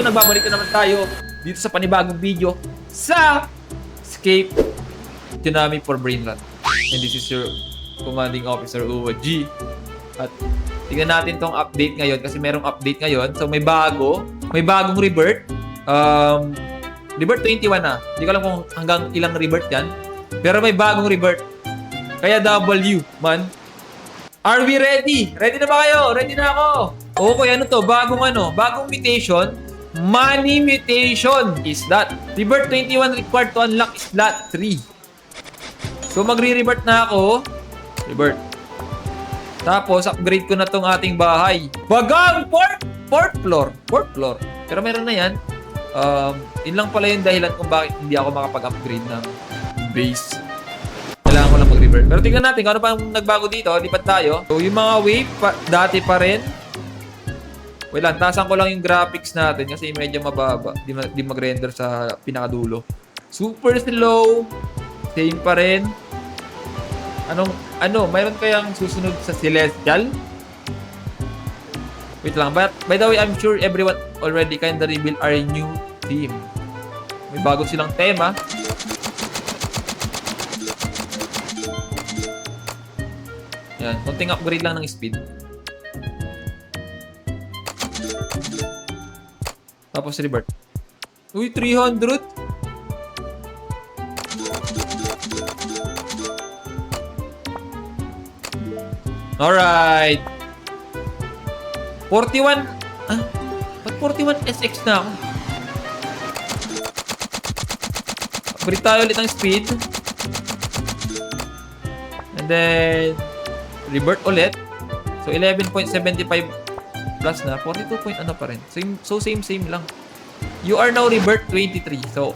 nagbabalik na naman tayo dito sa panibagong video sa Escape Tsunami for Brainrot. And this is your commanding officer, Uwa G. At tingnan natin tong update ngayon kasi merong update ngayon. So may bagong rebirth. Rebirth 21 na. Hindi ko alam kung hanggang ilang rebirth yan. Pero may bagong rebirth. Kaya W, man. Are we ready? Ready na ba kayo? Ready na ako. Okay, ano to? Bagong mutation. Money mutation is that. Rebirth 21 required to unlock slot 3. So magre-rebirth na ako. Rebirth. Tapos upgrade ko na tong ating bahay. Bagang fourth floor. Pero meron na yan. Yun lang pala yung dahilan kung bakit hindi ako makapag-upgrade ng base. Kailangan ko lang mag-rebirth. Pero tingnan natin kung ano pa nagbago dito. Lipat tayo. So yung mga wave, dati pa rin. Wait lang, tasan ko lang yung graphics natin kasi medyo mababa. Di mag-render sa pinakadulo. Super slow. Same pa rin. Mayroon kayang susunod sa Celestial? Wait lang. But, by the way, I'm sure everyone already kinda revealed our new theme. May bago silang tema. Yan. Konting upgrade lang ng speed. Tapos rebirth. Uy, 300? Alright. 41. Ba't 41 SX na ako? Upgrade tayo ulit ng speed. And then rebirth ulit. So 11.75 plus na. 42 point ano pa rin. Same lang. You are now rebirth 23. So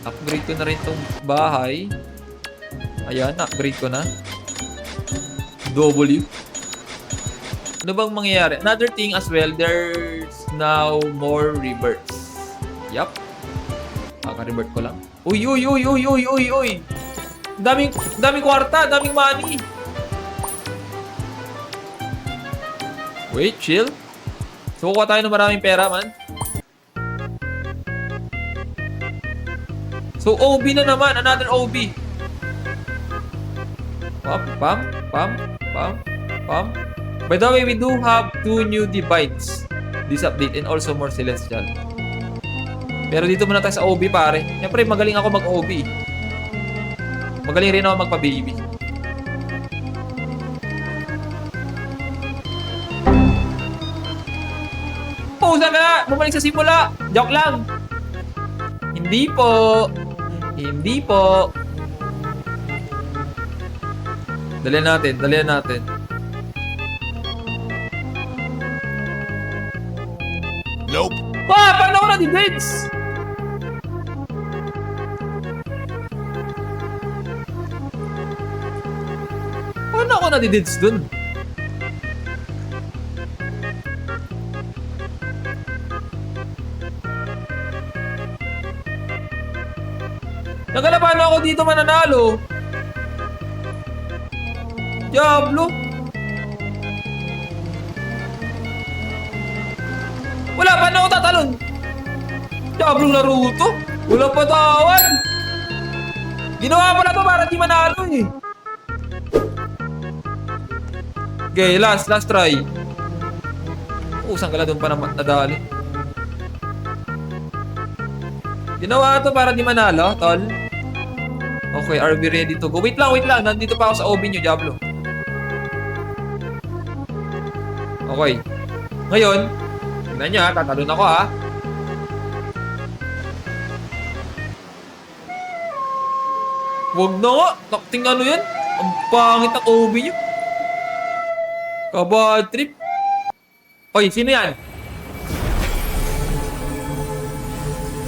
upgrade ko na rin tong bahay. Ayan, upgrade ko na. W. Ano bang mangyayari? Another thing as well, there's now more rebirths. Yup. Kaka-rebirth ko lang. Uy. Daming kwarta, daming money. Wait, chill. So, kuha tayo ng maraming pera, man. So, OB na naman. Another OB. Pam. By the way, we do have 2 new divides this update and also more Celestial. Pero dito muna tayo sa OB, pare. Siyempre, magaling ako mag-OB. Magaling rin ako magpa-baby. Saan ka? Bumalik sa simula. Joke lang. Hindi po. Dalihan natin. Nope. Paano ako na-divides? Paano ako na-divides dun? Nagalaban ako dito mananalo. Diablo. Wala pa na ako tatalon. Diablo laro to. Walang patawan. Ginawa mo na to para di manalo eh. Okay, last try. Saan ka doon pa naman nadali. Ginawa to para di manalo, tol. Okay, are we ready to go? Wait lang. Nandito pa ako sa OB nyo, Diablo. Okay. Ngayon, tignan nyo ha, tatalon ako ha. Huwag na nga. Nakting ano yan? Ang pangit ang OB nyo. Kabad trip. Oy, sino yan?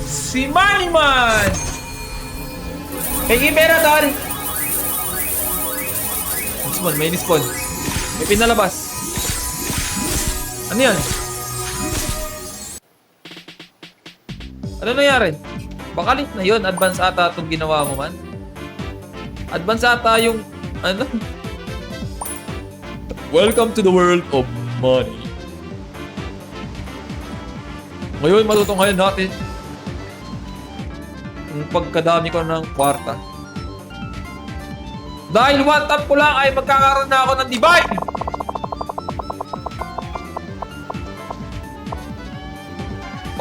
Si Moneyman! Hingi pera, tol! May nispawn. May pinalabas. Ano yan? Ano nangyari? Baka late na yun. Advance ata itong ginawa mo, man. Advance ata yung... Ano? Welcome to the world of money. Ngayon, matutunghayan natin ang pagkadami ko ng kwarta. Dahil one tap ko lang ay magkakaroon na ako ng divine!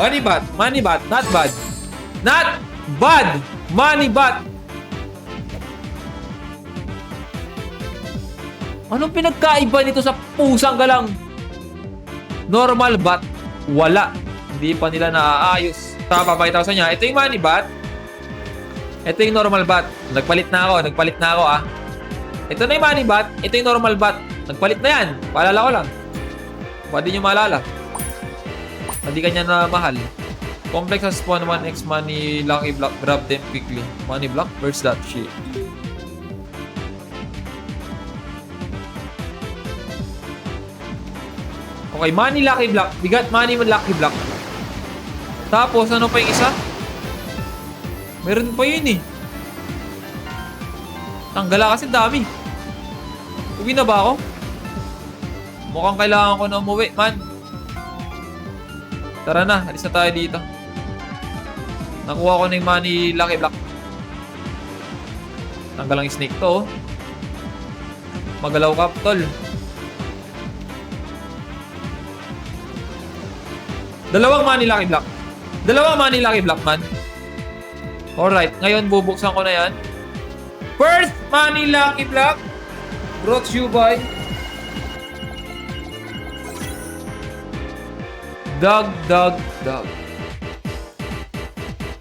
Money bat, not bad. Not bad! Money bat! Anong pinagkaiba nito sa pusang galang? Normal bat? Wala. Hindi pa nila naaayos. Papapakita ko sa inyo. Ito yung money bat. Ito yung normal bat. Nagpalit na ako ah. Ito na yung money bat. Ito yung normal bat. Nagpalit na yan. Paalala ko lang. Pwede nyo maalala. Hindi kanya na mahal. Complex has spawn 1x money lucky block. Grab them quickly. Money block? Where's that shit? Okay, money lucky block. Bigat money lucky block. Tapos, ano pa yung isa? Meron pa yun eh. Tanggala kasi dami. Uwi na ba ako? Mukhang kailangan ko na umuwi, man. Tara na, alis na tayo dito. Nakuha ko na yung money lucky block. Tanggal ang snake to, oh. Magalaw ka, tol. Dalawang money lucky block, man. Alright, ngayon bubuksan ko na yan. First money lucky block brought to you by Dog.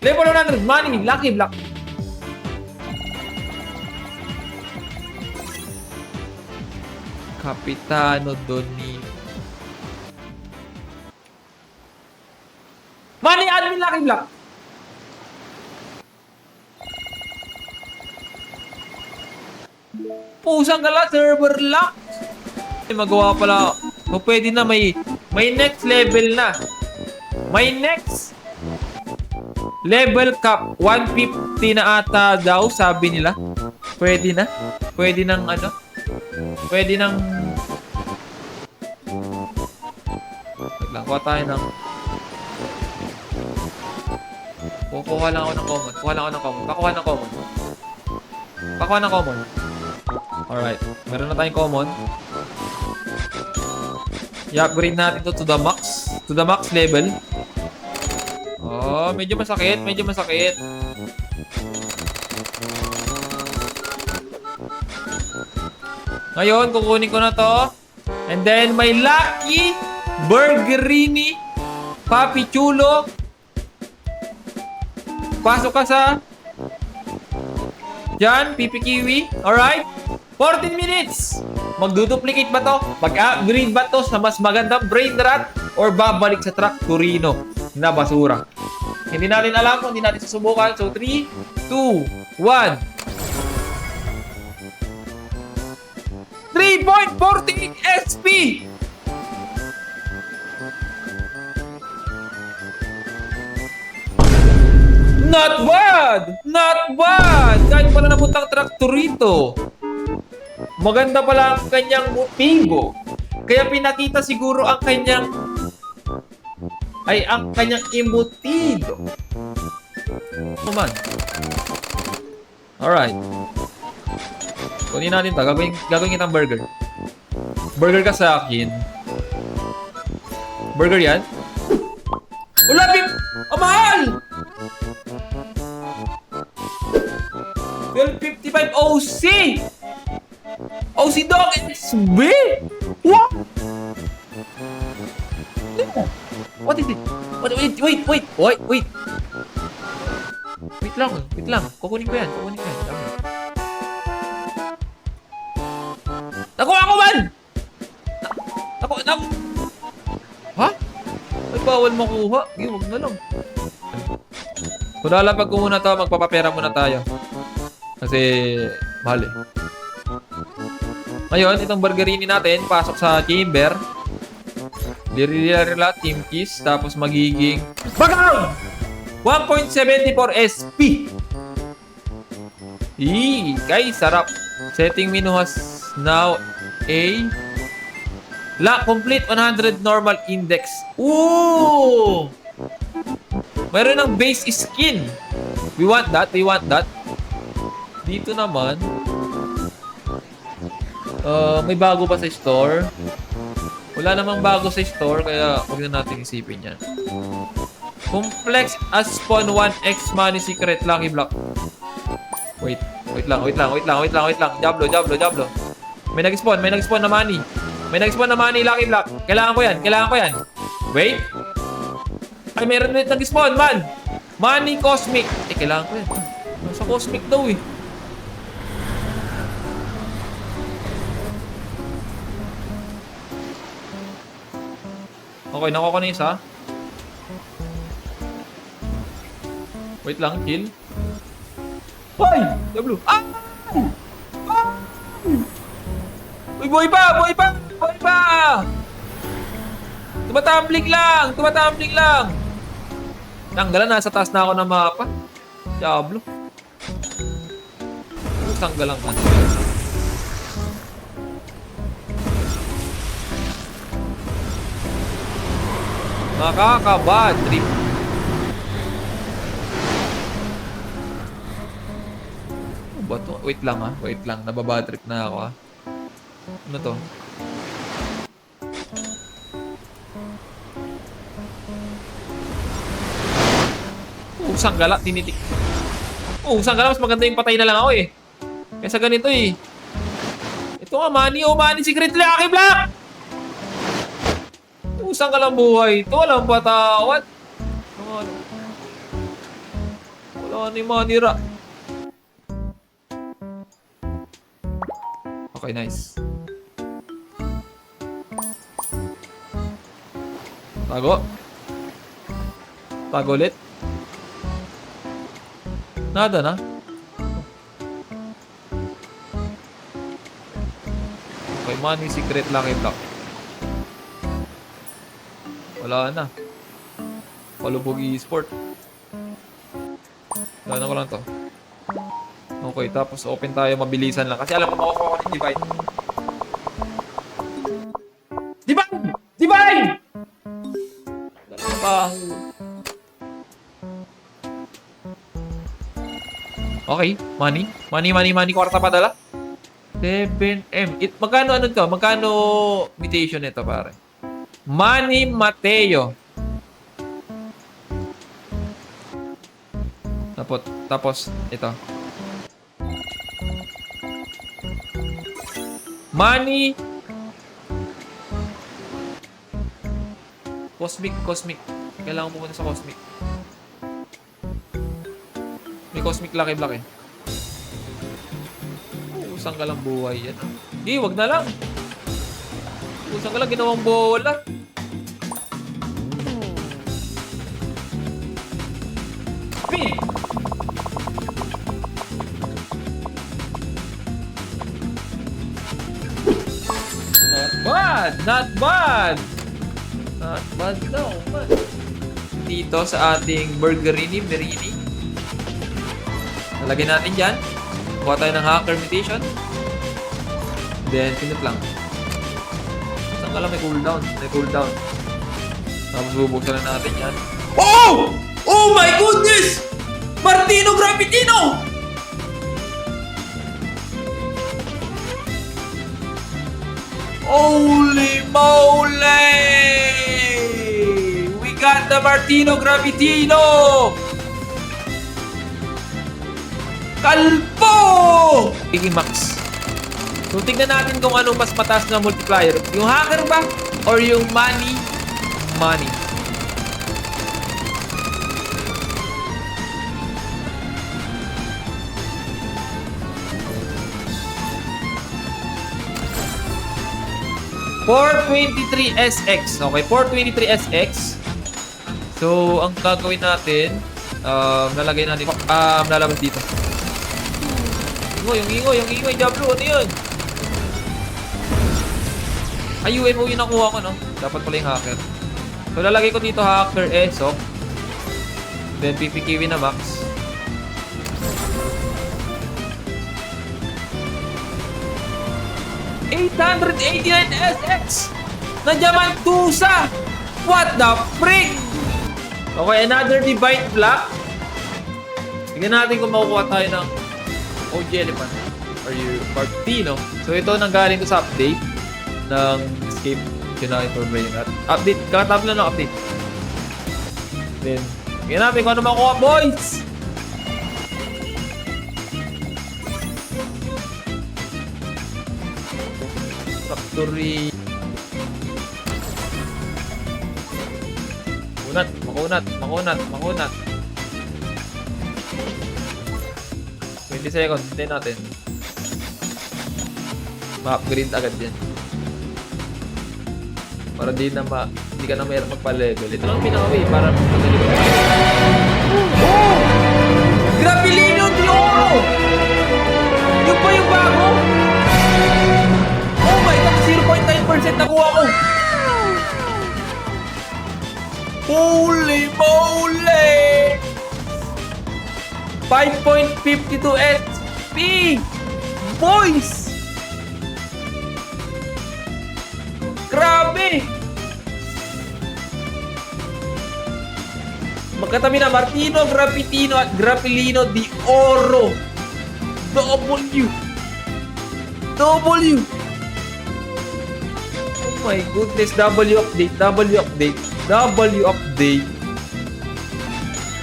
Level 100 money lucky block. Capitano Doni. Money admin lucky block. Pusang gala, server lock. Magawa pala. O pwede na, may next level na. May next level cap. 150 na ata daw, sabi nila. Pwede na. Pwede nang ano. Pwede nang... Wait lang, kuha tayo ng... Kukuha lang ako ng common. Pakuha ng common. Alright. Meron na tayong common. I-upgrade natin to the max. To the max level. Oh, medyo masakit. Ngayon, kukunin ko na to. And then, may Lucky Burgerini Papi Chulo. Pasok ka sa Diyan, Pipi Kiwi. Alright? 14 minutes! Magduduplicate ba to? Mag-upgrade ba to sa mas magandang brain rot? Or babalik sa truck Torino na basura? Hindi natin alam kung hindi natin susubukan. So, 3, 2, 1. 3.48 SP! Not bad! Kahit pala napuntang traktor rito. Maganda pala ang kanyang motibo. Kaya pinakita siguro ang kanyang... ang kanyang emotibo. Naman. Alright. Kunin natin ito. Gagawin kitang burger. Burger ka sa akin. Burger yan? Wala, Pip! Ang mahal! 1255 OC! OC Dog XB! What? What is it? Wait! Wait lang. Kukunin ko yan. Nakuha ko man! Ha? Ay, bawal makuha. Huwag na lang. Kung lalapag ko muna to, magpapapera muna tayo. Kasi, mahal eh. Ngayon, itong burgerini natin, pasok sa chamber. Lirila, team keys. Tapos magiging... Bagaw! 1.74 SP. Guys, sarap. Setting menu has now a... Complete 100 normal index. Ooh! Mayroon ng base skin. We want that. We want that. Dito naman, may bago pa sa store. Wala namang bago sa store, kaya huwag na natin isipin yan. Complex as spawn 1x money secret lucky block. Wait lang. Diablo. May nag-spawn na money. May nag-spawn na money lucky block. Kailangan ko yan. Wait. Ay, meron ulit nag-spawn, man. Money cosmic. Kailangan ko yan. Nasa cosmic daw eh. Okay, nakuha ko na isa. Wait lang, kill. Hoy! Diablo. Ah! Uy, buhay pa! Tumatumbling lang! Tanggalan, nasa taas na ako ng mapa. Diablo. Tanggalan ka. Nakaka-bad trip. Ano ba to? Wait lang. Nababad trip na ako ah. Ano to? Sanggala, tinitik. Sanggala, mas maganda yung patay na lang ako eh. Kaysa ganito eh. Ito nga, money secret lucky block! Sanggala buhay ito, walang patawad. Wala ni manira. Okay, nice. Tago ulit. Nada na. Okay, money secret lucky block. Wala na. Palubog e-sport. Gano'n ko lang to. Okay, tapos open tayo, mabilisan lang. Kasi alam ko makukuha ko ng divide. Divide! Okay, money. Kwarta pa dala. 7M. Magkano mutation ito, pare? Manny Mateo. Tapos ito. Manny Cosmic. Kailangan pumunta sa Cosmic. May Cosmic Lucky Block eh. Usang ka lang buhay yan. Wag na lang. Usang ka lang, ginawang bola. Pin! Not bad daw, man. Dito sa ating Merini. Nalagyan natin dyan. Kuha tayo ng hacker mutation. Then, pinut lang. Saan ka lang may cooldown. Tapos bubuksan na natin yan. Oh! Oh my goodness! Martino Gravitino! Holy moly! We got the Martino Gravitino! Kalpo! Biggie Max. So, tignan natin kung ano mas mataas na multiplier. Yung hacker ba? Or yung money? 423SX. Okay, 423SX. So, ang gagawin natin, lalagay natin, lalabas dito. Yung ingoy, Diablo, ano yun? Ay, UMO yung nakuha ko, no? Dapat pala yung hacker. So, lalagay ko dito hacker, ESOC. Then, PPKW na max. $889 SX! Na Diamantusa! What the frick? Okay, another divide block. Tignan natin kung makukuha tayo ng OG Elephant or yung Martino. So ito nanggaling to sa update ng Escape Tsunami for Brain Rot. Update, kakatapos lang ng update. Then, tignan natin kung ano makukuha, boys! Factory. Makunat. 20 seconds, hintayin natin. Ma-upgrade agad yan. Para di ka na mayroon magpa-level. Ito lang pinaka-way para madali ka. Oh! Grabilino di oro! Yung ba yung bago? Oh my God! 0.9% nakuha ko! Holy moly! 5.52 HP! Boys! Grabe! Magkatabi na Martino, Grappitino at Grappilino di Oro. W. Oh my goodness, W update.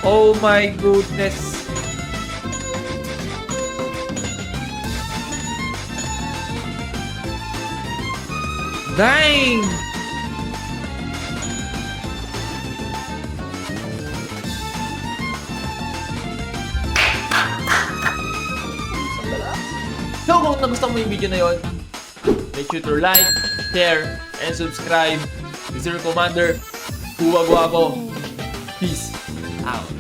Oh my goodness. Dang! So kung nagustuhan mo yung video na yun, make sure to like, share, and subscribe. This is your Commander. Huwag ako. Peace out.